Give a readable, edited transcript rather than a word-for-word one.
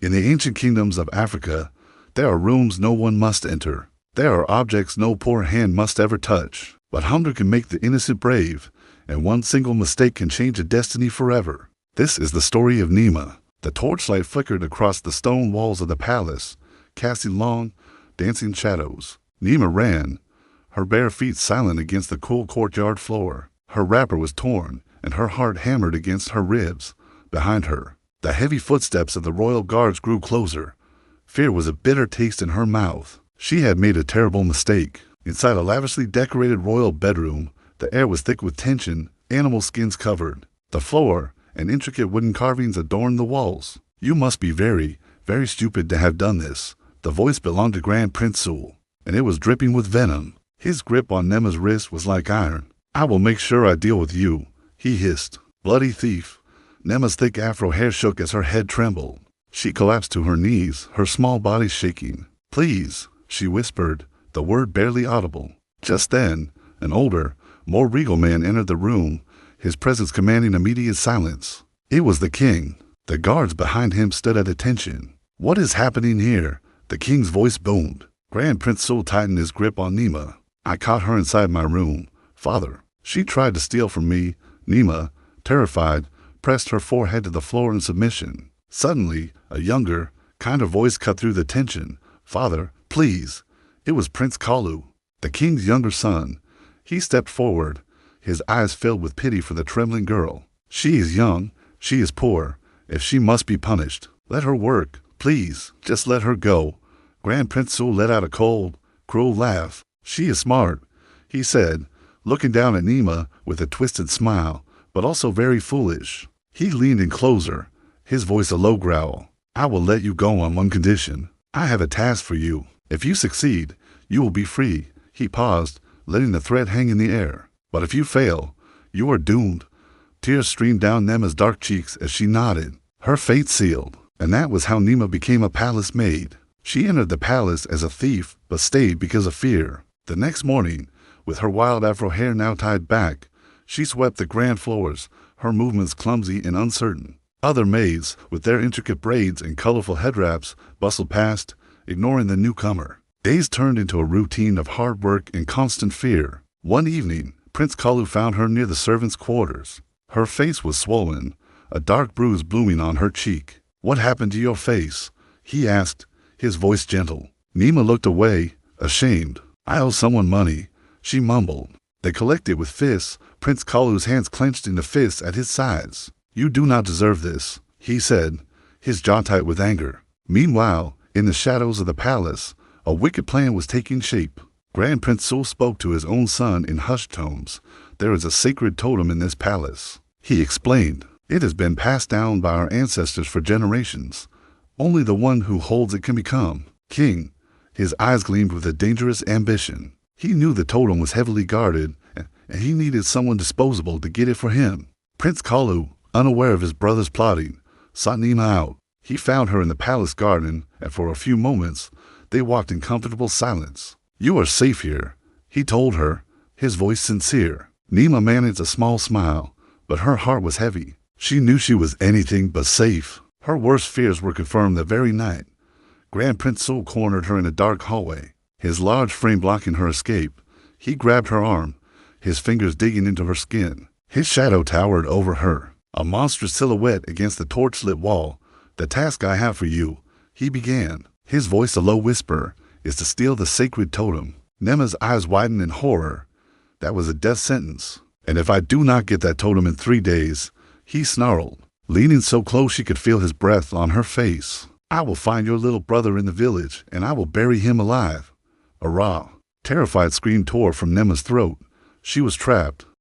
In the ancient kingdoms of Africa, there are rooms no one must enter. There are objects no poor hand must ever touch. But hunger can make the innocent brave, and one single mistake can change a destiny forever. This is the story of Nima. The torchlight flickered across the stone walls of the palace, casting long, dancing shadows. Nima ran, her bare feet silent against the cool courtyard floor. Her wrapper was torn, and her heart hammered against her ribs. Behind her, the heavy footsteps of the royal guards grew closer. Fear was a bitter taste in her mouth. She had made a terrible mistake. Inside a lavishly decorated royal bedroom, the air was thick with tension, animal skins covered the floor, and intricate wooden carvings adorned the walls. You must be very, very stupid to have done this. The voice belonged to Grand Prince Sul, and it was dripping with venom. His grip on Nema's wrist was like iron. I will make sure I deal with you, he hissed. Bloody thief. Nema's thick afro hair shook as her head trembled. She collapsed to her knees, her small body shaking. Please, she whispered, the word barely audible. Just then, an older, more regal man entered the room, his presence commanding immediate silence. It was the king. The guards behind him stood at attention. What is happening here? The king's voice boomed. Grand Prince Sul tightened his grip on Nima. I caught her inside my room. Father, she tried to steal from me. Nima, terrified, pressed her forehead to the floor in submission. Suddenly, a younger, kinder voice cut through the tension. Father, please. It was Prince Kalu, the king's younger son. He stepped forward, his eyes filled with pity for the trembling girl. She is young, she is poor. If she must be punished, let her work. Please, just let her go. Grand Prince Sul let out a cold, cruel laugh. She is smart, he said, looking down at Nima with a twisted smile, but also very foolish. He leaned in closer, his voice a low growl. I will let you go on one condition. I have a task for you. If you succeed, you will be free. He paused, letting the threat hang in the air. But if you fail, you are doomed. Tears streamed down Nema's dark cheeks as she nodded, her fate sealed. And that was how Nima became a palace maid. She entered the palace as a thief, but stayed because of fear. The next morning, with her wild afro hair now tied back, she swept the grand floors, her movements clumsy and uncertain. Other maids, with their intricate braids and colorful head wraps, bustled past, ignoring the newcomer. Days turned into a routine of hard work and constant fear. One evening, Prince Kalu found her near the servants' quarters. Her face was swollen, a dark bruise blooming on her cheek. What happened to your face? He asked, his voice gentle. Nima looked away, ashamed. I owe someone money, she mumbled. They collected with fists, Prince Kalu's hands clenched into fists at his sides. You do not deserve this, he said, his jaw tight with anger. Meanwhile, in the shadows of the palace, a wicked plan was taking shape. Grand Prince Sul spoke to his own son in hushed tones. There is a sacred totem in this palace, he explained. It has been passed down by our ancestors for generations. Only the one who holds it can become king. His eyes gleamed with a dangerous ambition. He knew the totem was heavily guarded, and he needed someone disposable to get it for him. Prince Kalu, unaware of his brother's plotting, sought Nima out. He found her in the palace garden, and for a few moments, they walked in comfortable silence. You are safe here, he told her, his voice sincere. Nima managed a small smile, but her heart was heavy. She knew she was anything but safe. Her worst fears were confirmed that very night. Grand Prince Sul cornered her in a dark hallway, his large frame blocking her escape. He grabbed her arm, his fingers digging into her skin. His shadow towered over her, a monstrous silhouette against the torch-lit wall. The task I have for you, he began, his voice a low whisper, is to steal the sacred totem. Nema's eyes widened in horror. That was a death sentence. And if I do not get that totem in 3 days, he snarled, leaning so close she could feel his breath on her face. I will find your little brother in the village, and I will bury him alive. Arrah! Terrified scream tore from Nema's throat. She was trapped.